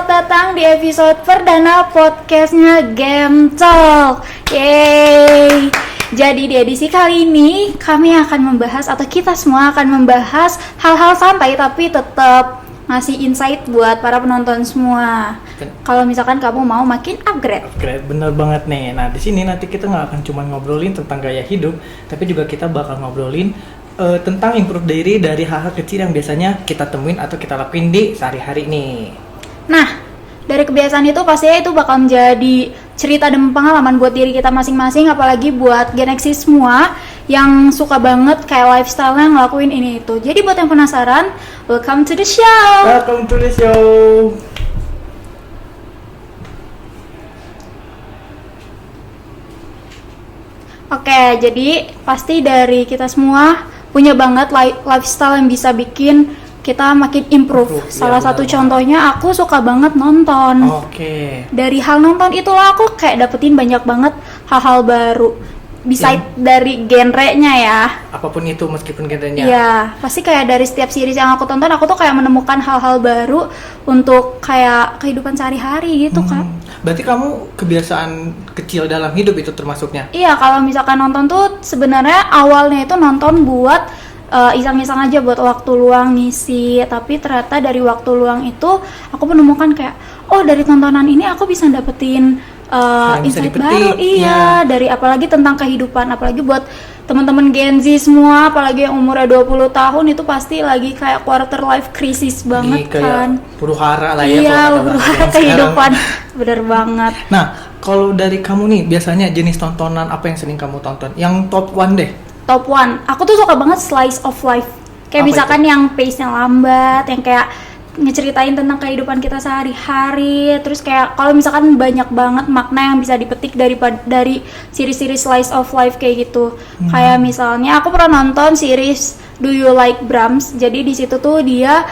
selamat datang di episode perdana podcastnya Game Talk. Yeay. Jadi di edisi kali ini kami akan membahas atau kita semua akan membahas hal-hal santai tapi tetap ngasih insight buat para penonton semua. Kalau misalkan kamu mau makin upgrade. Bener banget nih. Nah di sini nanti kita nggak akan cuma ngobrolin tentang gaya hidup, tapi juga kita bakal ngobrolin tentang improve diri dari hal-hal kecil yang biasanya kita temuin atau kita lakuin di sehari-hari nih. Nah, dari kebiasaan itu pastinya itu bakal menjadi cerita dan pengalaman buat diri kita masing-masing, apalagi buat Gen X semua yang suka banget kayak lifestyle-nya ngelakuin ini itu. Jadi buat yang penasaran, welcome to the show. Welcome to the show. Oke, jadi pasti dari kita semua punya banget lifestyle yang bisa bikin kita makin improve. Salah satu contohnya aku suka banget nonton. Oke. Dari hal nonton itulah aku kayak dapetin banyak banget hal-hal baru. Beside dari genrenya ya. Apapun itu meskipun genrenya. Iya, pasti kayak dari setiap series yang aku tonton aku tuh kayak menemukan hal-hal baru untuk kayak kehidupan sehari-hari gitu kan. Berarti kamu kebiasaan kecil dalam hidup itu termasuknya? Iya, kalau misalkan nonton tuh sebenarnya awalnya itu nonton buat iseng-iseng aja buat waktu luang ngisi, tapi ternyata dari waktu luang itu aku menemukan kayak dari tontonan ini aku bisa dapetin insight baru. Iya, dari apalagi tentang kehidupan, apalagi buat teman-teman Gen Z semua, apalagi yang umurnya 20 tahun itu pasti lagi kayak quarter life crisis banget kan. Huru hara lah ya. Iya, huru hara kehidupan. Bener banget. Nah, kalau dari kamu nih biasanya jenis tontonan apa yang sering kamu tonton? Yang top 1 deh. Top 1, aku tuh suka banget slice of life. Kayak apa misalkan itu? yang pace-nya lambat, yang kayak ngeceritain tentang kehidupan kita sehari-hari. Terus kayak kalau misalkan banyak banget makna yang bisa dipetik dari series-series slice of life kayak gitu. Kayak misalnya aku pernah nonton series Do You Like Brahms. Jadi di situ tuh dia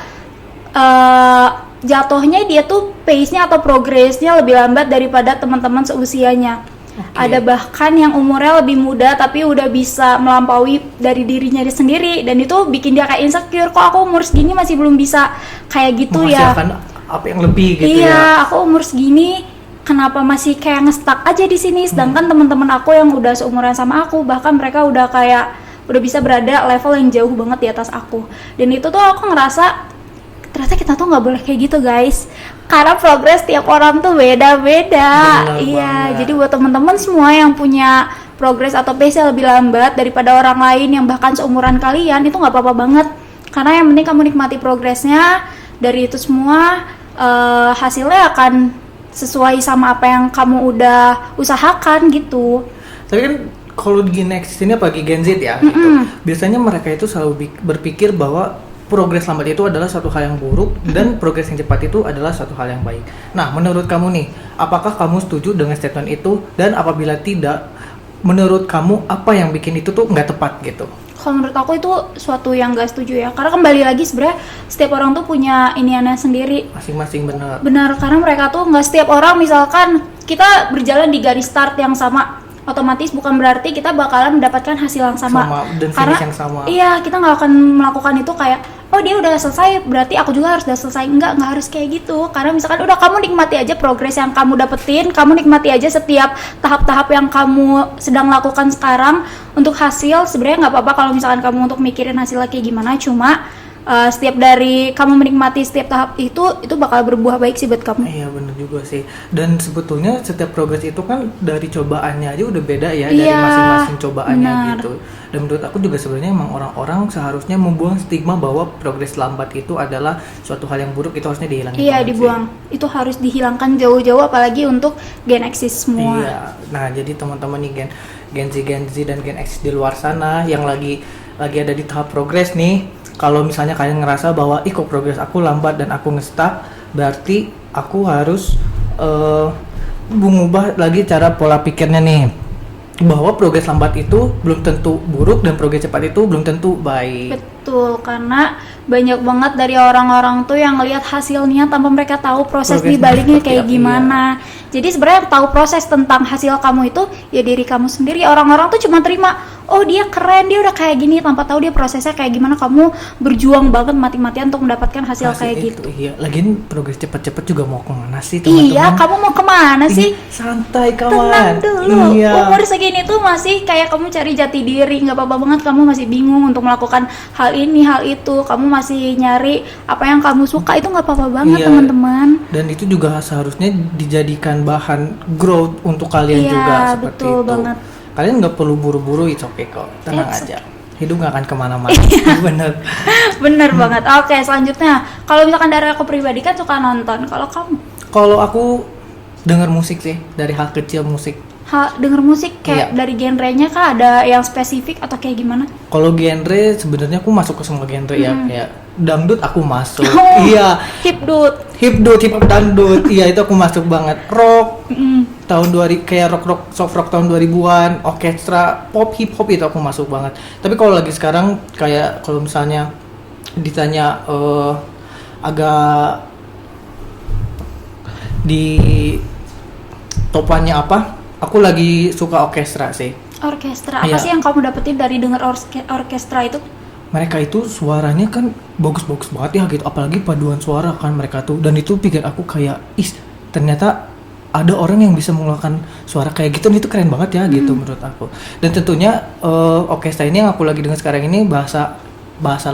jatuhnya dia tuh pace-nya atau progresnya lebih lambat daripada teman-teman seusianya. Ada bahkan yang umurnya lebih muda tapi udah bisa melampaui dari dirinya dia sendiri, dan itu bikin dia kayak insecure, kok aku umur segini masih belum bisa kayak gitu ya. Menghasilkan apa yang lebih gitu ya. Iya, aku umur segini kenapa masih kayak nge-stuck aja di sini, sedangkan teman-teman aku yang udah seumuran sama aku bahkan mereka udah bisa berada level yang jauh banget di atas aku. Dan itu tuh aku ngerasa ternyata kita tuh nggak boleh kayak gitu guys, karena progres tiap orang tuh beda-beda. Iya, jadi buat teman-teman semua yang punya progres atau pace lebih lambat daripada orang lain yang bahkan seumuran kalian, itu nggak apa-apa banget, karena yang penting kamu nikmati progresnya. Dari itu semua hasilnya akan sesuai sama apa yang kamu udah usahakan gitu. Tapi kan kalau di Gen X ini apalagi Gen Z ya gitu, biasanya mereka itu selalu berpikir bahwa progres lambat itu adalah suatu hal yang buruk dan progres yang cepat itu adalah suatu hal yang baik. Nah, menurut kamu nih, apakah kamu setuju dengan statement itu? Dan apabila tidak, menurut kamu apa yang bikin itu tuh nggak tepat gitu? Kalau menurut aku itu suatu yang nggak setuju ya, karena kembali lagi sebenarnya setiap orang tuh punya iniannya sendiri. Masing-masing benar. Benar, karena mereka tuh nggak setiap orang, misalkan kita berjalan di garis start yang sama, otomatis bukan berarti kita bakalan mendapatkan hasil yang sama dan finish yang sama. Iya, kita nggak akan melakukan itu kayak dia udah selesai berarti aku juga harus udah selesai. Nggak harus kayak gitu, karena misalkan udah kamu nikmati aja progres yang kamu dapetin, kamu nikmati aja setiap tahap-tahap yang kamu sedang lakukan sekarang. Untuk hasil sebenarnya nggak apa-apa kalau misalkan kamu untuk mikirin hasilnya kayak gimana, cuma setiap dari kamu menikmati setiap tahap itu bakal berbuah baik sih buat kamu. Iya, benar juga sih. Dan sebetulnya setiap progres itu kan dari cobaannya aja udah beda ya, dari masing-masing cobaannya gitu. Dan menurut aku juga sebenarnya emang orang-orang seharusnya membuang stigma bahwa progres lambat itu adalah suatu hal yang buruk, itu harusnya dihilangkan. Iya, dibuang. Itu harus dihilangkan jauh-jauh, apalagi untuk Gen X semua. Iya. Nah, jadi teman-teman nih Gen Z dan Gen X di luar sana yang lagi ada di tahap progres nih. Kalau misalnya kalian ngerasa bahwa kok progres aku lambat dan aku nge-stuck, berarti aku harus mengubah lagi cara pola pikirnya nih, bahwa progres lambat itu belum tentu buruk dan progres cepat itu belum tentu baik. Betul, karena banyak banget dari orang-orang tuh yang ngelihat hasilnya tanpa mereka tahu proses di baliknya kayak gimana. Jadi sebenarnya tahu proses tentang hasil kamu itu ya diri kamu sendiri. Orang-orang tuh cuma terima, oh dia keren, dia udah kayak gini, tanpa tahu dia prosesnya kayak gimana. Kamu berjuang banget mati-matian untuk mendapatkan hasil kayak itu, gitu. iya. Lagian progres cepet-cepet juga mau kemana sih teman-teman? Iya, kamu mau kemana sih? Santai Tenang kawan. dulu. Iya. Umur segini tuh masih kayak kamu cari jati diri. Nggak apa-apa banget kamu masih bingung untuk melakukan hal ini, hal itu. Kamu masih nyari apa yang kamu suka, itu nggak apa-apa banget, Iya. teman-teman. Dan itu juga seharusnya dijadikan bahan growth untuk kalian Iya, juga seperti betul itu. banget. Kalian nggak perlu buru-buru, it's okay kok. Tenang It's aja. Hidup nggak akan kemana-mana. Bener. Bener banget. Oke, selanjutnya kalau misalkan dari aku pribadi kan suka nonton. Kalau kamu Kalau aku dengar musik sih, dari hal kecil musik. denger musik kayak Iya. dari genrenya kah, ada yang spesifik atau kayak gimana? Kalau genre sebenarnya aku masuk ke semua genre ya, kayak dangdut aku masuk. Oh. Iya. Hipdut. Hip hop dangdut. Iya, itu aku masuk banget. Rock Mm. tahun 2000, kayak rock soft rock tahun 2000-an, orkestra, pop, hip hop itu aku masuk banget. Tapi kalau lagi sekarang kayak kalau misalnya ditanya agak di topannya apa? Aku lagi suka orkestra sih. Orkestra. Apa Iya. sih yang kamu dapetin dari denger orkestra itu? Mereka itu suaranya kan bagus-bagus banget ya gitu, apalagi paduan suara kan mereka tuh, dan itu pikir aku kayak, ternyata ada orang yang bisa mengeluarkan suara kayak gitu, itu keren banget ya gitu menurut aku. Dan tentunya orkestra ini yang aku lagi dengar sekarang ini bahasa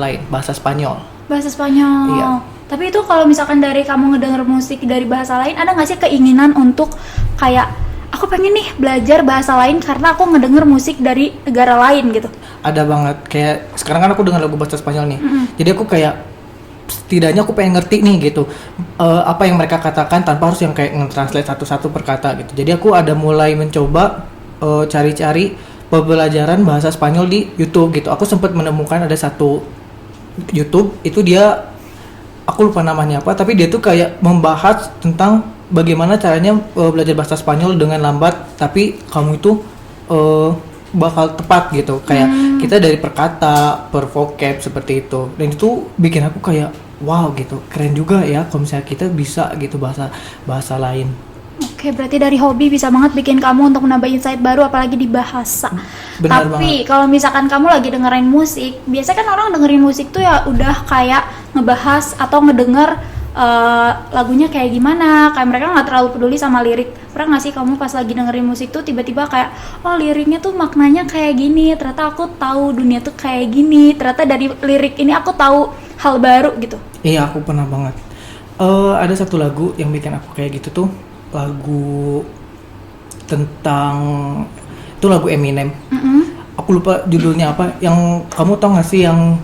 lain, bahasa Spanyol. Bahasa Spanyol. Iya. Tapi itu kalau misalkan dari kamu ngedenger musik dari bahasa lain, ada nggak sih keinginan untuk kayak aku pengen nih belajar bahasa lain karena aku ngedenger musik dari negara lain gitu? Ada banget, kayak sekarang kan aku dengar lagu bahasa Spanyol nih, jadi aku kayak setidaknya aku pengen ngerti nih gitu apa yang mereka katakan tanpa harus yang kayak nge-translate satu-satu per kata gitu. Jadi aku ada mulai mencoba cari-cari pembelajaran bahasa Spanyol di YouTube gitu. Aku sempat menemukan ada satu YouTube, itu dia, aku lupa namanya apa, tapi dia tuh kayak membahas tentang bagaimana caranya belajar bahasa Spanyol dengan lambat tapi kamu itu bakal tepat gitu, kayak kita dari per kata, per vocab seperti itu. Dan itu bikin aku kayak wow gitu, keren juga ya kalau misalnya kita bisa gitu bahasa lain. Oke, berarti dari hobi bisa banget bikin kamu untuk menambah insight baru, apalagi di bahasa. Benar Tapi kalau misalkan kamu lagi dengerin musik, biasanya kan orang dengerin musik tuh ya udah kayak ngebahas atau ngedenger lagunya kayak gimana, kayak mereka nggak terlalu peduli sama lirik. Pernah nggak sih kamu pas lagi dengerin musik tuh tiba-tiba kayak, oh liriknya tuh maknanya kayak gini, ternyata aku tahu dunia tuh kayak gini, ternyata dari lirik ini aku tahu hal baru gitu? Iya, aku pernah banget. Ada satu lagu yang bikin aku kayak gitu tuh, lagu tentang, itu lagu Eminem. Aku lupa judulnya apa. Yang kamu tau gak sih yang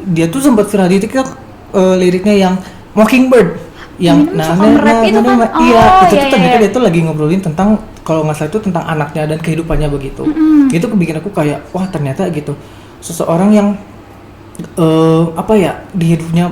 dia tuh sempat viral di TikTok, liriknya yang Mockingbird, yang Eminem suka nge-rap itu kan? iya, Oh, itu iya, tuh ternyata iya. dia tuh lagi ngobrolin tentang, kalau nggak salah itu tentang anaknya dan kehidupannya begitu. Itu bikin aku kayak wah, ternyata gitu seseorang yang apa ya, di hidupnya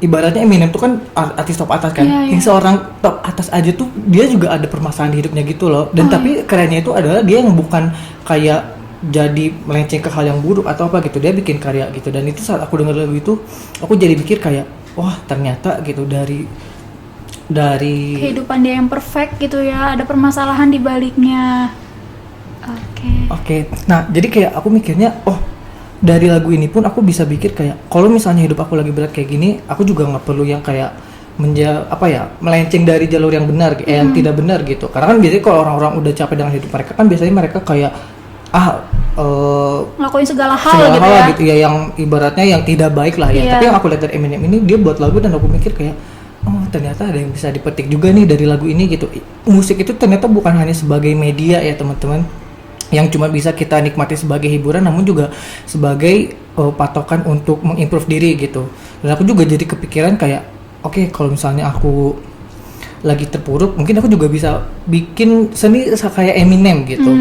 ibaratnya Eminem tuh kan artis top atas kan. Iya, iya. Yang seorang top atas aja tuh dia juga ada permasalahan di hidupnya gitu loh. Dan tapi kerennya itu adalah dia yang bukan kayak jadi melenceng ke hal yang buruk atau apa gitu. Dia bikin karya gitu. Dan itu saat aku dengar lagu itu, aku jadi pikir kayak wah, ternyata gitu dari Kehidupan dia yang perfect gitu ya, ada permasalahan di baliknya. Oke. Nah, jadi kayak aku mikirnya, oh, dari lagu ini pun aku bisa pikir kayak kalau misalnya hidup aku lagi berat kayak gini, aku juga nggak perlu yang kayak melenceng dari jalur yang benar, yang tidak benar gitu. Karena kan biasanya kalau orang-orang udah capek dengan hidup mereka kan biasanya mereka kayak Ngelakuin segala hal gitu ya. gitu ya, yang ibaratnya yang tidak baik lah ya. Iya. Tapi yang aku lihat dari Eminem ini, dia buat lagu dan aku mikir kayak oh, ternyata ada yang bisa dipetik juga nih dari lagu ini gitu. Musik itu ternyata bukan hanya sebagai media ya teman-teman, yang cuma bisa kita nikmati sebagai hiburan, namun juga sebagai patokan untuk mengimprove diri gitu. Dan aku juga jadi kepikiran kayak oke, kalau misalnya aku lagi terpuruk, mungkin aku juga bisa bikin seni kayak Eminem gitu.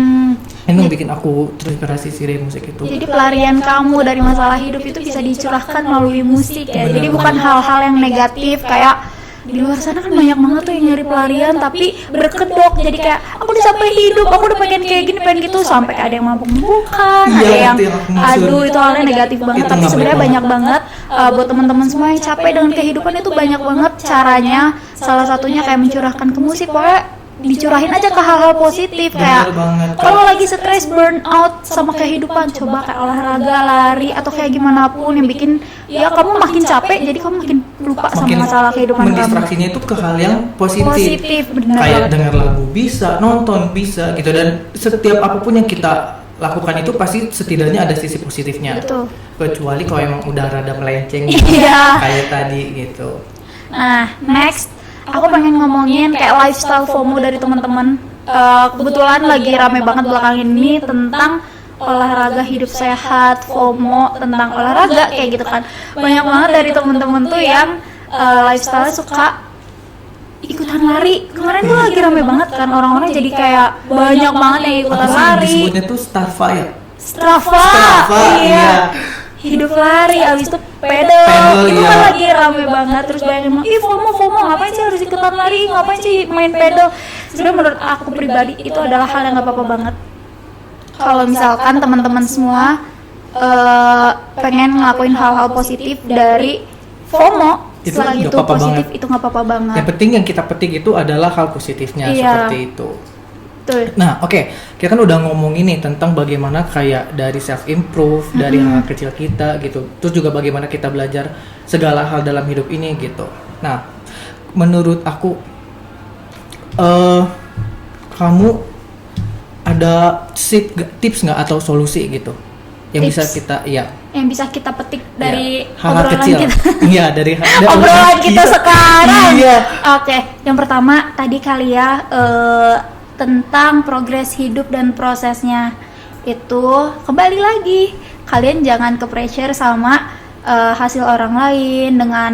Itu yang bikin aku terinspirasi sih dari musik itu. Jadi pelarian kamu dari masalah hidup itu bisa dicurahkan melalui musik ya. Jadi bukan hal-hal yang negatif kayak di luar sana kan banyak banget tuh yang nyari pelarian tapi berkedok, jadi kayak aku udah sampai hidup, aku udah pengen kayak gini, pengen gitu, sampai ada yang mabuk-mabukan, Iya, ada yang itu yang aku maksud. aduh itu halnya negatif banget. Itu Tapi nggak sebenarnya baik banyak banget buat teman-teman semua yang capek dengan kehidupan itu banyak banget caranya. Salah satunya kayak mencurahkan ke musik. Pokoknya dicurahin aja ke hal-hal positif. Bener Kayak banget. kalau lagi stres, burn out sama kehidupan, coba kayak olahraga, lari atau kayak gimana pun yang bikin ya kamu makin capek, jadi kamu makin lupa sama Makin masalah kehidupan kamu. mendistraksinya itu ke hal yang Positif, bener kayak banget. dengar lagu bisa, nonton bisa gitu, dan setiap apapun yang kita lakukan itu pasti setidaknya ada sisi positifnya. Betul. Kecuali kalau emang udah rada melenceng Iya. kayak tadi gitu. Nah, next aku pengen ngomongin kayak lifestyle FOMO dari teman-teman. Kebetulan lagi rame banget belakangan ini tentang olahraga hidup sehat, FOMO tentang olahraga kayak gitu kan. Banyak banget dari teman-teman tuh yang lifestyle suka ikutan lari. Kemarin tuh lagi rame banget kan, orang-orang jadi kayak banyak banget yang ikutan Apa sih lari. disebutnya tuh Starva ya? Strava, iya. Hidup lari, abis itu pedal, Pedal, itu iya. kan lagi rame banget. Terus banyak yang bilang, ih FOMO, ngapain sih harus ikutan lari, ngapain sih main pedal. Sebenarnya menurut aku pribadi itu adalah hal yang gak apa-apa banget. Kalau misalkan teman-teman semua pengen ngelakuin hal-hal positif dari FOMO, Itu selagi nggak itu apa-apa positif, banget. itu gak apa-apa banget. Yang penting yang kita petik itu adalah hal positifnya, Iya. seperti itu. Tuh. Nah, oke, kita kan udah ngomongin nih tentang bagaimana kayak dari self improve, dari hal kecil kita gitu. Terus juga bagaimana kita belajar segala hal dalam hidup ini gitu. Nah, menurut aku kamu ada tips nggak atau solusi gitu yang bisa Tips. kita Yang bisa kita petik dari ya, hal-hal obrolan kecil. kita. Iya, dari Obrolan kita sekarang. Iya. Oke, yang pertama tadi kali ya tentang progres hidup dan prosesnya. Itu kembali lagi, kalian jangan ke pressure sama hasil orang lain dengan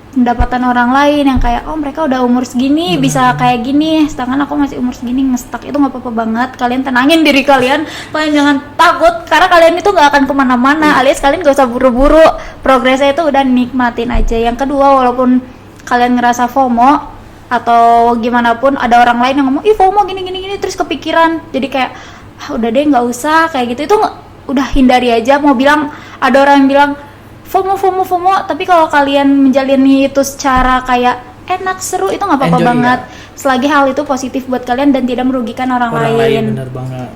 pendapatan orang lain yang kayak, oh mereka udah umur segini bisa kayak gini, sedangkan aku masih umur segini ngestak. Itu nggak apa-apa banget. Kalian tenangin diri kalian jangan takut, karena kalian itu nggak akan kemana-mana, alias kalian gak usah buru-buru, progresnya itu udah nikmatin aja. Yang kedua, walaupun kalian ngerasa FOMO atau gimana pun, ada orang lain yang ngomong, ih FOMO gini, terus kepikiran, jadi kayak udah deh nggak usah kayak gitu. Itu udah hindari aja. Mau bilang, ada orang yang bilang FOMO, tapi kalau kalian menjalani itu secara kayak enak, seru, itu nggak apa-apa Enjoy, banget, selagi hal itu positif buat kalian dan tidak merugikan orang lain. Benar banget.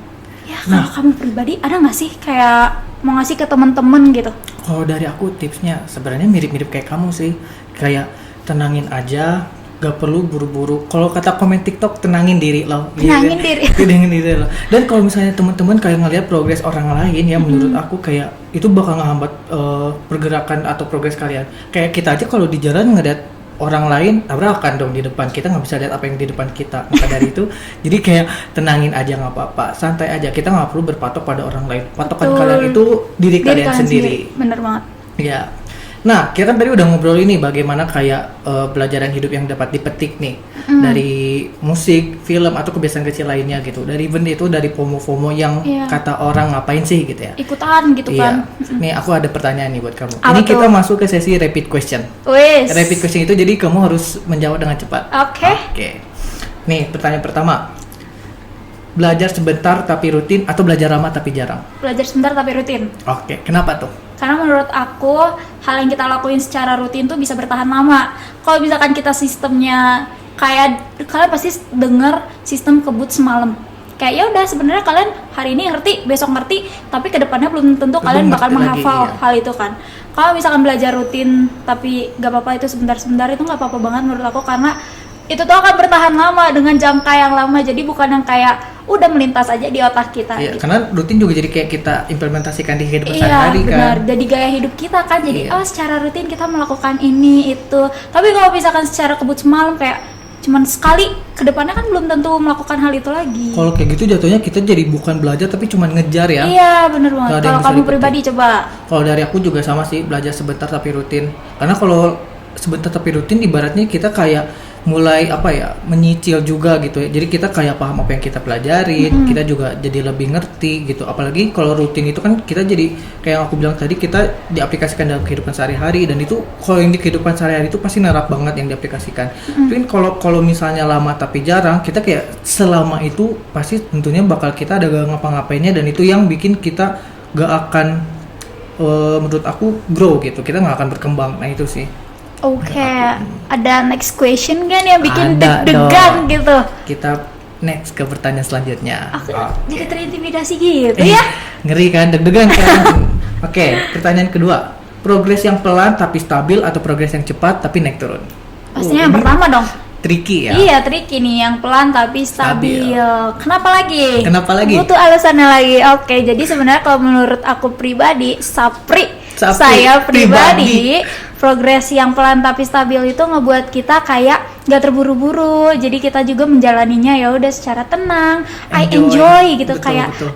Ya, kalau kamu pribadi ada nggak sih kayak mau ngasih ke temen-temen gitu? Kalau dari aku tipsnya sebenarnya mirip-mirip kayak kamu sih, kayak tenangin aja, gak perlu buru-buru. Kalau kata komen TikTok, tenangin diri lo. Tenangin diri. Tenangin diri lo. Dan kalau misalnya teman-teman kayak ngeliat progres orang lain, ya menurut aku kayak itu bakal ngehambat pergerakan atau progres kalian. Kayak kita aja kalau di jalan ngeliat orang lain, tabrakan dong di depan kita, nggak bisa lihat apa yang di depan kita. Maka dari itu, jadi kayak tenangin aja, nggak apa-apa, santai aja. Kita nggak perlu berpatok pada orang lain. Patokan Betul. kalian itu diri kalian sendiri. Bener banget. Ya. Nah, kita kan tadi udah ngobrol ini bagaimana kayak pelajaran hidup yang dapat dipetik nih dari musik, film atau kebiasaan kecil lainnya gitu. Dari event itu, dari FOMO yang Iya. kata orang ngapain sih gitu ya. Ikutan gitu kan. Nih, aku ada pertanyaan nih buat kamu. Apa Ini kita tuh? masuk ke sesi rapid question. Wis. Rapid question itu jadi kamu harus menjawab dengan cepat. Oke. Oke. Nih, pertanyaan pertama. Belajar sebentar tapi rutin atau belajar lama tapi jarang? Belajar sebentar tapi rutin. Oke, kenapa tuh? Karena menurut aku hal yang kita lakuin secara rutin tuh bisa bertahan lama. Kalau misalkan kita sistemnya kayak, kalian pasti dengar sistem kebut semalam. Kayak ya udah, sebenarnya kalian hari ini ngerti, besok ngerti, tapi kedepannya belum tentu kalian bakal ngerti lagi, menghafal iya. hal itu kan. Kalau misalkan belajar rutin tapi gak apa-apa itu sebentar-sebentar, itu gak apa-apa banget menurut aku, karena itu tuh akan bertahan lama dengan jangka yang lama. Jadi bukan yang kayak udah melintas aja di otak kita. Iya, gitu. karena rutin juga jadi kayak kita implementasikan di kehidupan Iya sehari-hari kan. benar, jadi gaya hidup kita kan. Jadi Iya. secara rutin kita melakukan ini itu. Tapi kalau misalkan secara kebut semalam kayak cuman sekali, kedepannya kan belum tentu melakukan hal itu lagi. Kalau kayak gitu jatuhnya kita jadi bukan belajar tapi cuma ngejar ya. Iya benar banget. Nggak ada yang Kalau bisa kamu dipetik. pribadi coba. Kalau dari aku juga sama sih, belajar sebentar tapi rutin. Karena kalau sebentar tapi rutin ibaratnya kita kayak mulai menyicil juga gitu ya. Jadi kita kayak paham apa yang kita pelajarin, kita juga jadi lebih ngerti gitu. Apalagi kalau rutin itu kan kita jadi kayak yang aku bilang tadi, kita diaplikasikan dalam kehidupan sehari-hari, dan itu kalau yang di kehidupan sehari-hari itu pasti nerap banget yang diaplikasikan. Tapi kalau misalnya lama tapi jarang, kita kayak selama itu pasti tentunya bakal kita ada gak ngapa-ngapainnya, dan itu yang bikin kita gak akan menurut aku grow gitu. Kita gak akan berkembang. Nah itu sih. Oke, ada next question kan yang bikin Ada deg-degan dong. gitu? Kita next ke pertanyaan selanjutnya. Aku Oke. jadi terintimidasi gitu Eh, ya. Ngeri kan, deg-degan kan. Oke, pertanyaan kedua. Progres yang pelan tapi stabil atau progres yang cepat tapi naik turun? Pastinya yang Ini pertama dong. tricky ya. Iya, trik ini yang pelan tapi stabil. Kenapa lagi? Kenapa lagi? Butuh alasannya lagi. Oke, jadi sebenarnya kalau menurut aku pribadi, Sapri saya pribadi. pribadi, progres yang pelan tapi stabil itu ngebuat kita kayak nggak terburu-buru. Jadi kita juga menjalaninya ya udah secara tenang. I enjoy gitu. Betul, Kayak betul.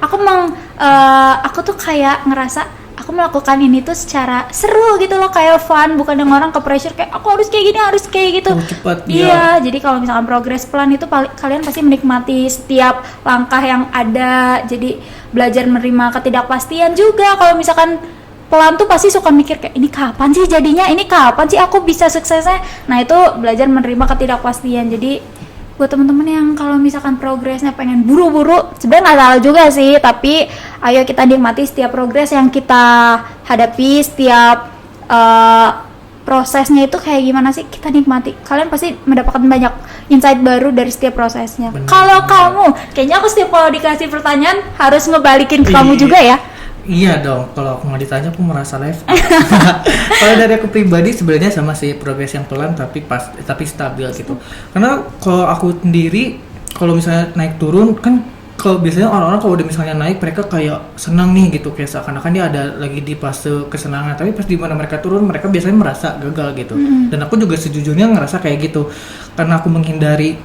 aku tuh kayak ngerasa aku melakukan ini tuh secara seru gitu loh, kayak fun, bukan yang orang ke pressure kayak aku harus kayak gini, harus kayak gitu. Oh, cepat, Iya, jadi kalau misalkan progres pelan itu kalian pasti menikmati setiap langkah yang ada. Jadi belajar menerima ketidakpastian juga. Kalau misalkan pelan tuh pasti suka mikir kayak ini kapan sih jadinya, ini kapan sih aku bisa suksesnya. Nah itu belajar menerima ketidakpastian. Jadi buat teman-teman yang kalau misalkan progresnya pengen buru-buru, sebenarnya nggak salah juga sih, tapi ayo kita nikmati setiap progres yang kita hadapi, setiap prosesnya itu kayak gimana sih, kita nikmati. Kalian pasti mendapatkan banyak insight baru dari setiap prosesnya. Bener, Kalau bener. kamu, kayaknya aku setiap kalau dikasih pertanyaan harus ngebalikin ke kamu Iya. juga ya. Iya dong, kalau aku nggak ditanya aku merasa live. Kalau dari aku pribadi sebenarnya sama sih, progres yang pelan tapi stabil gitu. Karena kalau aku sendiri kalau misalnya naik turun kan, kalau biasanya orang-orang kalau udah misalnya naik mereka kayak senang nih gitu, kayak seakan-akan dia ada lagi di fase kesenangan, tapi pas di mana mereka turun mereka biasanya merasa gagal gitu. Dan aku juga sejujurnya ngerasa kayak gitu karena aku menghindari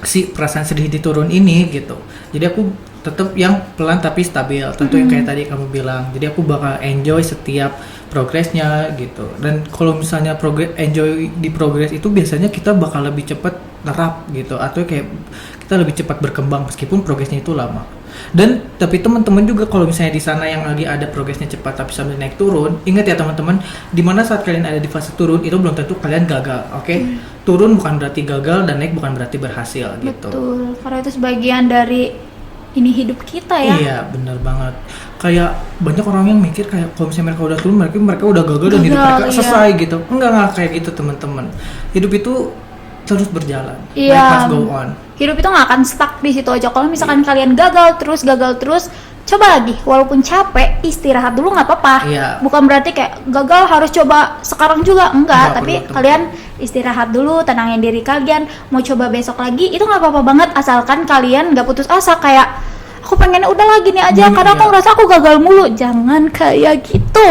si perasaan sedih di turun ini gitu. Jadi aku tetap yang pelan tapi stabil, tentu yang kayak tadi kamu bilang. Jadi aku bakal enjoy setiap progresnya gitu. Dan kalau misalnya enjoy di progres itu biasanya kita bakal lebih cepat nerap gitu, atau kayak kita lebih cepat berkembang meskipun progresnya itu lama. Dan tapi teman-teman juga kalau misalnya di sana yang lagi ada progresnya cepat tapi sambil naik turun, ingat ya teman-teman, di mana saat kalian ada di fase turun itu belum tentu kalian gagal, oke? Turun bukan berarti gagal dan naik bukan berarti berhasil gitu. Betul, karena itu sebagian dari ini hidup kita ya. Iya, bener banget. Kayak banyak orang yang mikir kayak kalau misalnya mereka udah turun, mereka udah gagal dan hidup Gagal, mereka iya. selesai gitu. Enggak kayak gitu teman-teman. Hidup itu terus berjalan. Iya. Life must go on. Hidup itu nggak akan stuck di situ aja. Kalau misalkan kalian gagal terus, coba lagi. Walaupun capek, istirahat dulu nggak apa-apa. Iya. Bukan berarti kayak gagal harus coba sekarang juga, enggak. Nggak Tapi perlu, kalian istirahat dulu, tenangin diri kalian. Mau coba besok lagi, itu nggak apa-apa banget. Asalkan kalian nggak putus asa kayak aku pengen udah lagi nih aja, karena aku Iya. ngerasa aku gagal mulu. Jangan kayak gitu.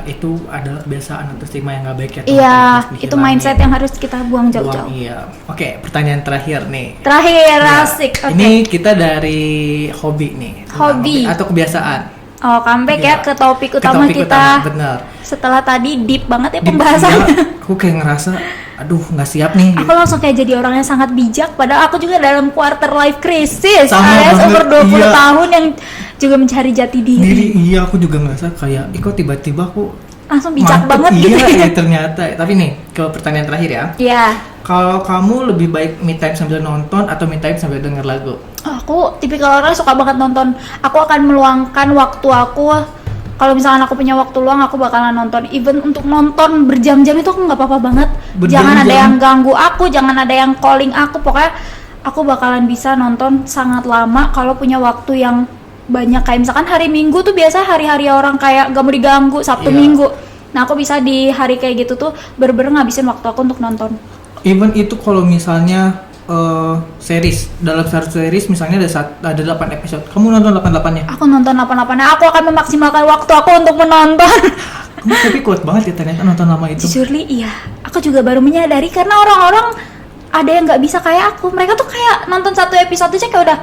Itu adalah kebiasaan atau stigma yang nggak baik ya. Iya, teman-teman. Harus itu dihilangin. mindset yang harus kita buang Buang, jauh-jauh. iya. Oke, pertanyaan terakhir nih. Terakhir, Ya, asik. Oke. Ini kita dari hobi nih. Tentang Hobi. atau kebiasaan. Oh, comeback ya Iya. ke topik Ke utama topik kita. utama, bener. Setelah tadi deep banget ya Di- pembahasannya. iya, aku kayak ngerasa, aduh nggak siap nih. Aku langsung kayak jadi orang yang sangat bijak, padahal aku juga dalam quarter life crisis Sama alias banget, umur 20 iya. tahun yang juga mencari jati diri. Iya, aku juga ngerasa kayak, kok tiba-tiba aku Langsung bijak mantep, banget iya, gitu. ya ternyata. Tapi nih, ke pertanyaan terakhir ya. Iya. Kalau kamu lebih baik me time sambil nonton atau me time sambil denger lagu? Aku tipikal orang suka banget nonton. Aku akan meluangkan waktu aku. Kalau misalkan aku punya waktu luang, aku bakalan nonton. Even untuk nonton berjam-jam itu aku nggak apa-apa banget. Jangan ada Berjam-jam? yang ganggu aku, jangan ada yang calling aku. Pokoknya aku bakalan bisa nonton sangat lama kalau punya waktu yang banyak. Kayak misalkan hari Minggu tuh biasa hari-hari orang kayak gak mau diganggu, Sabtu Iya. Minggu. Nah aku bisa di hari kayak gitu tuh bener-bener ngabisin waktu aku untuk nonton. Even itu kalau misalnya series, dalam satu series misalnya ada 8 episode, kamu nonton 8-8-nya? Aku nonton 8-8-nya, aku akan memaksimalkan waktu aku untuk menonton. Kamu tapi kuat banget ya ternyata nonton lama itu. Jujur Li, iya. Aku juga baru menyadari karena orang-orang ada yang nggak bisa kayak aku. Mereka tuh kayak nonton satu episode aja kayak udah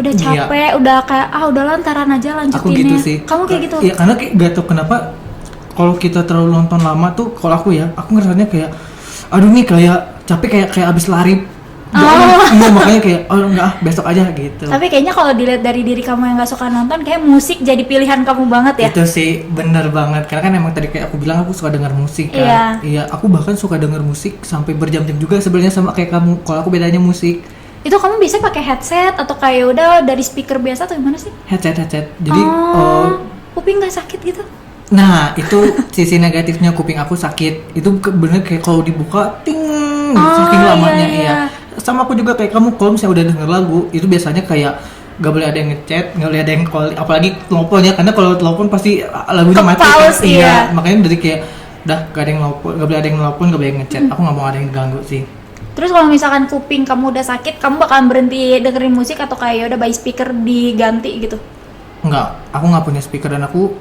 Iya. capek, udah kayak udah lantaran aja lanjutinnya. Aku gitu sih. Kamu kayak gitu? Iya, karena kayak gak tau kenapa kalau kita terlalu nonton lama tuh, kalau aku ya, aku ngerasanya kayak aduh nih kayak capek, kayak abis lari. Iya, makanya kayak enggak, besok aja gitu. Tapi kayaknya kalau dilihat dari diri kamu yang nggak suka nonton, kayak musik jadi pilihan kamu banget ya. Itu sih bener banget, karena kan emang tadi kayak aku bilang aku suka dengar musik kan. Iya, aku bahkan suka dengar musik sampai berjam-jam juga sebenarnya sama kayak kamu. Kalau aku bedanya musik Itu kamu bisa pakai headset atau kayak udah dari speaker biasa atau gimana sih? headset. Jadi Oh, kuping nggak sakit gitu? Nah, itu sisi negatifnya kuping aku sakit. Itu bener kayak kalau dibuka ting saking lamanya iya. Sama aku juga kayak kamu kalau misalnya udah denger lagu, itu biasanya kayak gak boleh ada yang ngechat, gak boleh ada yang call, apalagi telepon ya, karena kalau telepon pasti lagunya mati kan. Ke-pause, iya. Makanya dari kayak udah gak ada yang telepon, gak boleh ada yang telepon, gak boleh yang ngechat. Aku gak mau ada yang ganggu sih. Terus kalau misalkan kuping kamu udah sakit, kamu bakalan berhenti dengerin musik atau kayak ya udah by speaker diganti gitu? Enggak, aku nggak punya speaker dan aku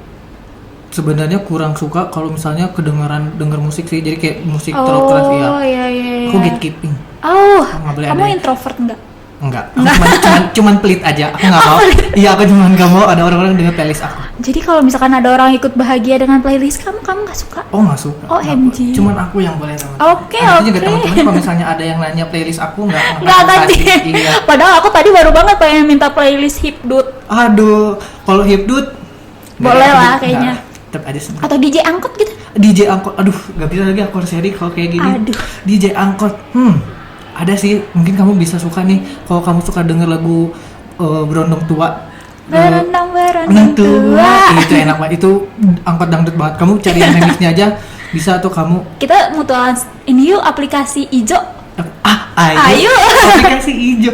sebenarnya kurang suka kalau misalnya denger musik sih, jadi kayak musik terlalu keras ya. Iya. Aku gatekeeping. Oh, Nggak boleh kamu ada. introvert nggak? Enggak, aku cuman pelit aja. Aku nggak mau. Iya, aku cuman nggak mau ada orang-orang denger playlist aku. Jadi kalau misalkan ada orang ikut bahagia dengan playlist kamu nggak suka? Oh nggak suka. OMG. Cuman aku yang boleh teman. Oke. Juga teman-teman kalau misalnya ada yang nanya playlist aku nggak tadi. kasih. Iya. Padahal aku tadi baru banget pengen minta playlist Hipdut. Aduh, kalau Hipdut Boleh lah kayaknya. Tetap aja sih. Atau DJ angkot gitu. DJ angkot, aduh nggak bisa lagi aku harus edit kalau kayak gini. Aduh. DJ angkot, ada sih, mungkin kamu bisa suka nih kalau kamu suka denger lagu Berondong Tua. Berondong tua. Itu enak banget, itu angkot dangdut banget. Kamu cari remixnya aja bisa tuh kamu. Kita mutualan ini yuk aplikasi ijo. Ayo. Aplikasi hijau.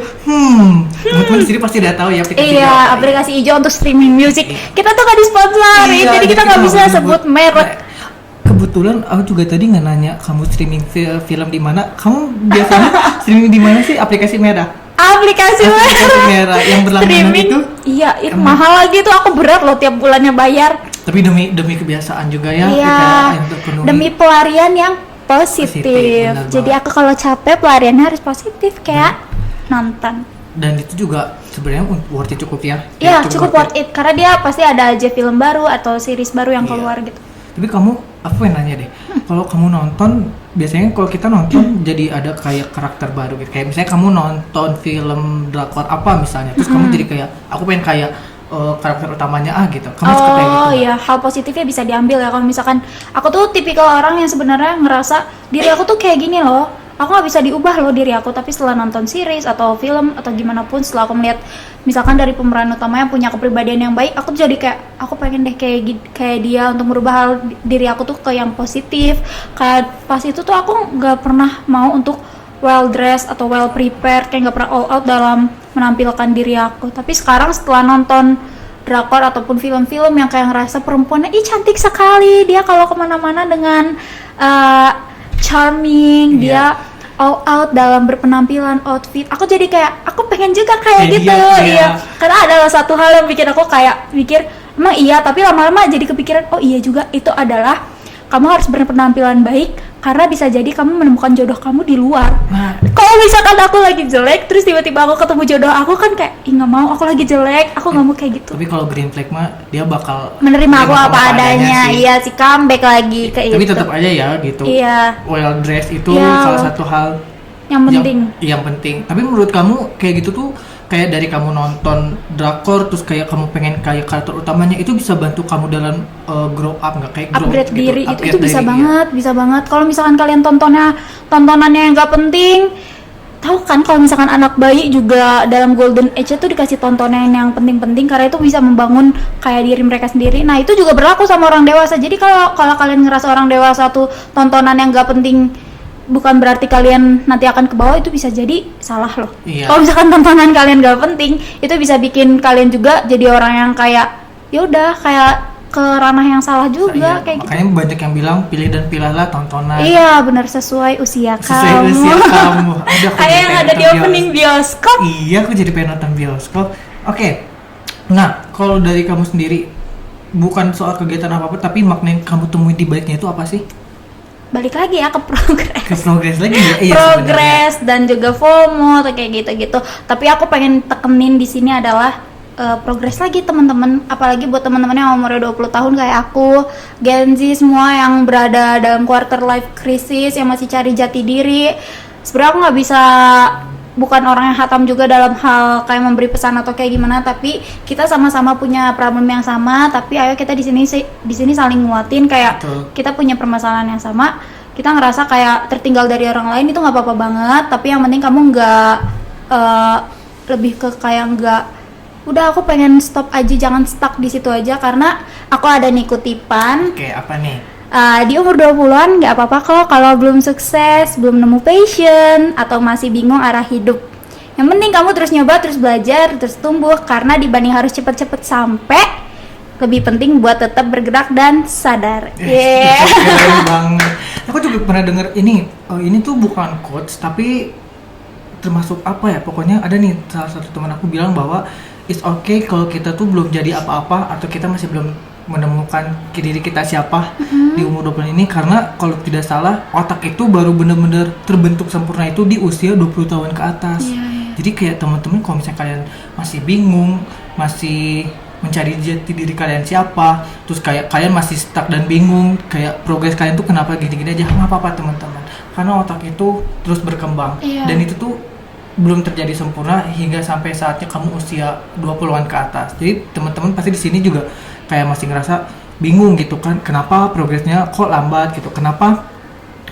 Teman-teman di sini pasti udah tahu ya aplikasi hijau. Iya, aplikasi hijau untuk streaming music. Kita tuh gak disponsori, jadi kita nggak bisa sebut merek. Kebetulan aku juga tadi nggak nanya kamu streaming film di mana. Kamu biasanya streaming di mana sih? Aplikasi merah. Aplikasi merah yang berlangganan itu. Iya, itu mahal lagi tuh, aku berat loh tiap bulannya bayar. Tapi demi kebiasaan juga ya. Iya. Demi pelarian yang positif. Jadi aku kalau capek pelariannya harus positif kayak nonton. Dan itu juga sebenarnya worth it cukup ya. Iya, cukup worth it karena dia pasti ada aja film baru atau series baru yang keluar gitu. Tapi aku pengen nanya deh, kalau kamu nonton, biasanya kalau kita nonton jadi ada kayak karakter baru gitu. Kayak misalnya kamu nonton film drakor apa misalnya, terus kamu jadi kayak, aku pengen kayak karakter utamanya gitu. Kamu suka kayak gitu? Oh iya, hal positifnya bisa diambil ya. Kalau misalkan aku tuh tipikal orang yang sebenarnya ngerasa diri aku tuh kayak gini loh. Aku nggak bisa diubah loh diri aku, tapi setelah nonton series atau film atau gimana pun, setelah aku melihat misalkan dari pemeran utama yang punya kepribadian yang baik, aku tuh jadi kayak aku pengen deh kayak dia untuk merubah hal diri aku tuh ke yang positif. Kayak pas itu tuh aku nggak pernah mau untuk well dressed atau well prepared, kayak nggak pernah all out dalam menampilkan diri aku. Tapi sekarang setelah nonton drakor ataupun film-film yang kayak ngerasa perempuannya cantik sekali, dia kalau kemana-mana dengan charming, dia all out dalam berpenampilan, outfit. Aku jadi kayak aku pengen juga kayak gitu. Iya. Karena adalah satu hal yang bikin aku kayak mikir emang iya, tapi lama-lama jadi kepikiran oh iya juga, itu adalah kamu harus berpenampilan baik karena bisa jadi kamu menemukan jodoh kamu di luar. Kalau misalkan aku lagi jelek terus tiba-tiba aku ketemu jodoh aku, kan kayak nggak mau, aku lagi jelek, aku nggak mau kayak gitu. Tapi kalau green flag mah dia bakal menerima aku apa adanya. Iya sih, comeback lagi ke tapi itu. tetap aja ya gitu. Iya. Well dress itu Iya. salah satu hal yang penting. Yang penting. Tapi menurut kamu kayak gitu tuh, kayak dari kamu nonton drakor terus kayak kamu pengen kayak karakter utamanya, itu bisa bantu kamu dalam grow up nggak, kayak grow Upgrade diri gitu, itu bisa banget, bisa banget. Kalau misalkan kalian tontonannya yang nggak penting, tahu kan kalau misalkan anak bayi juga dalam golden age itu dikasih tontonan yang penting-penting karena itu bisa membangun kayak diri mereka sendiri. Nah itu juga berlaku sama orang dewasa. Jadi kalau kalian ngerasa orang dewasa tuh tontonan yang nggak penting, bukan berarti kalian nanti akan ke bawah, itu bisa jadi salah loh. Iya. Kalau misalkan tontonan kalian gak penting, itu bisa bikin kalian juga jadi orang yang kayak ya udah kayak ke ranah yang salah juga. Kayak makanya gitu. Banyak yang bilang pilih dan pilihlah tontonan. Iya benar, sesuai usia kamu. Kayak yang ada di opening bioskop. Iya, aku jadi pengen nonton bioskop. Oke. Nah, kalau dari kamu sendiri, bukan soal kegiatan apa-apa, tapi makna yang kamu temuin di baiknya itu apa sih? Balik lagi ya ke progres. Ke progres lagi ya. Iya, progres dan juga FOMO atau kayak gitu-gitu. Tapi aku pengen tekenin di sini adalah progres lagi teman-teman, apalagi buat teman-teman yang umurnya 20 tahun kayak aku, Gen Z semua yang berada dalam quarter life crisis, yang masih cari jati diri. Sebenarnya aku nggak bisa, bukan orang yang hatam juga dalam hal kayak memberi pesan atau kayak gimana, tapi kita sama-sama punya problem yang sama, tapi ayo kita di sini saling nguatin kayak betul. Kita punya permasalahan yang sama, kita ngerasa kayak tertinggal dari orang lain itu nggak apa-apa banget, tapi yang penting kamu nggak lebih ke kayak nggak udah aku pengen stop aja, jangan stuck di situ aja, karena aku ada nih kutipan. Oke, apa nih? Di umur 20-an nggak apa-apa kok kalau belum sukses, belum nemu passion, atau masih bingung arah hidup. Yang penting kamu terus nyoba, terus belajar, terus tumbuh, karena dibanding harus cepet-cepet sampai, lebih penting buat tetap bergerak dan sadar. Keren banget. Aku juga pernah dengar ini tuh bukan quotes tapi termasuk apa ya, pokoknya ada nih salah satu teman aku bilang bahwa it's okay kalau kita tuh belum jadi apa-apa atau kita masih belum menemukan diri kita siapa di umur 20 ini, karena kalau tidak salah otak itu baru benar-benar terbentuk sempurna itu di usia 20 tahun ke atas. Jadi kayak teman-teman kalau misalnya kalian masih bingung, masih mencari jati diri kalian siapa, terus kayak kalian masih stuck dan bingung kayak progres kalian tuh kenapa gini-gini aja, nggak apa-apa teman-teman, karena otak itu terus berkembang dan itu tuh belum terjadi sempurna hingga sampai saatnya kamu usia 20-an ke atas. Jadi teman-teman pasti di sini juga kayak masih ngerasa bingung gitu kan, kenapa progresnya kok lambat gitu, kenapa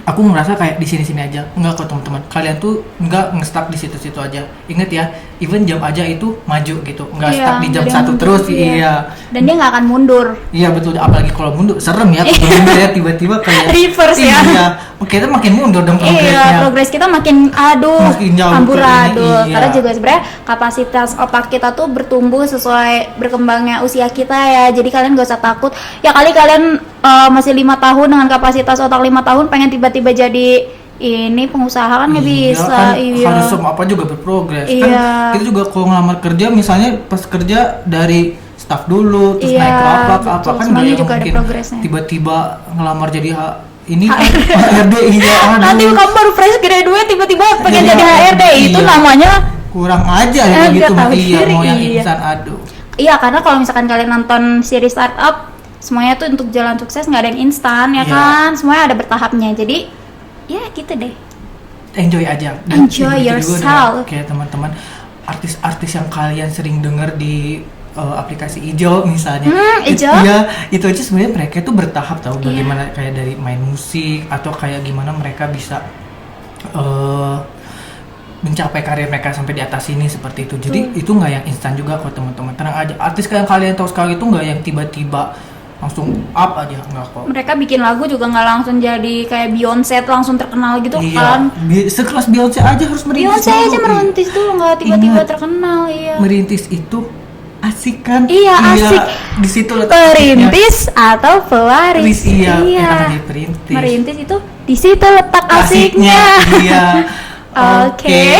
aku ngerasa kayak di sini-sini aja. Enggak kok teman-teman, kalian tuh enggak nge-stuck di situ-situ aja. Ingat ya, even jam aja itu maju gitu, enggak stuck di jam 1 terus. Iya. Dan dia nggak akan mundur. Iya betul, apalagi kalau mundur serem ya, kalau mundur ya tiba-tiba kayak reverse ya. Iya, kita makin mundur dong progresnya. Iya, progres kita makin makin jauh, amburadul. Iya. Karena juga sebenarnya kapasitas otak kita tuh bertumbuh sesuai berkembangnya usia kita ya. Jadi kalian gak usah takut. Ya kali kalian masih 5 tahun dengan kapasitas otak 5 tahun pengen tiba-tiba jadi ini pengusaha kan nggak bisa. Kan harus semua apa juga berprogres. Kan kita juga kalau ngelamar kerja misalnya pas kerja dari staff dulu terus naik ke apa kan nggak juga mungkin ada progresnya. Tiba-tiba ngelamar jadi ini HRD. Iya, nanti kamu baru fresh graduate tiba-tiba pengen jadi HRD, itu namanya kurang aja ya gitu. Iya, mau yang instan aduh. Iya, karena kalau misalkan kalian nonton series startup, semuanya tuh untuk jalan sukses nggak ada yang instan ya kan, semuanya ada bertahapnya. Jadi ya gitu deh, enjoy aja. Dan enjoy yourself. Kayak teman-teman artis-artis yang kalian sering dengar di aplikasi Ijo misalnya, itu aja sebenarnya mereka tuh bertahap tahu bagaimana kayak dari main musik atau kayak gimana mereka bisa mencapai karir mereka sampai di atas ini seperti itu. Jadi itu nggak yang instan juga kok teman-teman, tenang aja. Artis kalian tahu sekali itu nggak yang tiba-tiba langsung up aja, nggak kok. Mereka bikin lagu juga nggak langsung jadi kayak Beyonce langsung terkenal gitu kan. Sekelas Beyonce aja harus merintis. Beyonce aja merintis dulu, nggak tiba-tiba terkenal. Iya. Merintis itu asik kan? Iya, asik. Di situ letak perintis atau pewaris. Iya. Perintis. Merintis itu di situ letak asiknya. Iya. Oke.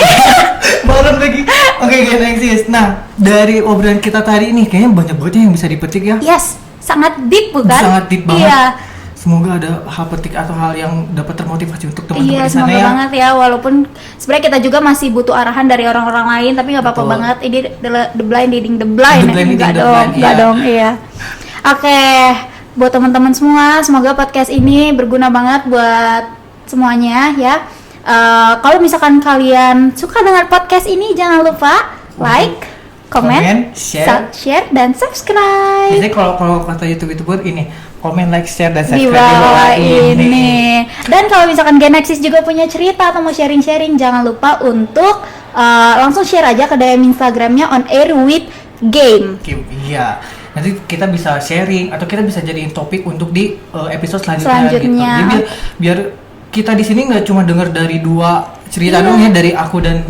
Baru lagi. Oke, next. Nah, dari obrolan kita tadi ini kayaknya banyak banget yang bisa dipetik ya. Yes, sangat deep bukan? Sangat deep banget. Iya. Semoga ada hal petik atau hal yang dapat termotivasi untuk teman-teman di sana ya. Iya, semoga banget ya. Walaupun sebenarnya kita juga masih butuh arahan dari orang-orang lain, tapi nggak apa-apa banget. Ini the blind leading the blind. Nggak dong. Iya. Oke, buat teman-teman semua, semoga podcast ini berguna banget buat semuanya ya. Kalau misalkan kalian suka dengan podcast ini, jangan lupa like, comment, share, dan subscribe. Jadi kalau kata YouTube itu buat ini, komen, like, share, dan Di subscribe bawah ini. Dan kalau misalkan Genexis juga punya cerita atau mau sharing-sharing, jangan lupa untuk langsung share aja ke DM Instagramnya On Air with Game. Iya. Nanti kita bisa sharing atau kita bisa jadiin topik untuk di episode selanjutnya. Gitu. Jadi biar kita di sini nggak cuma dengar dari dua cerita dong ya, dari aku dan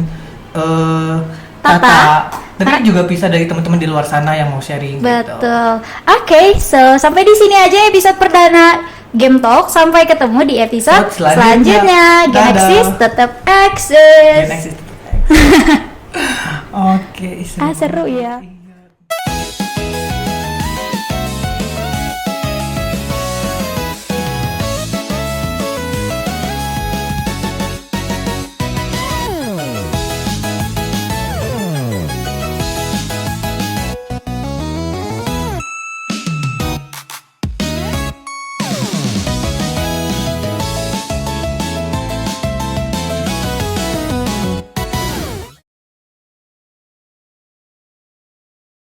Tata. Tapi juga bisa dari teman-teman di luar sana yang mau sharing. Betul. Oke, so sampai di sini aja episode perdana Game Talk. Sampai ketemu di episode selanjutnya. Genexis tetap eksis. Oke. Seru ya.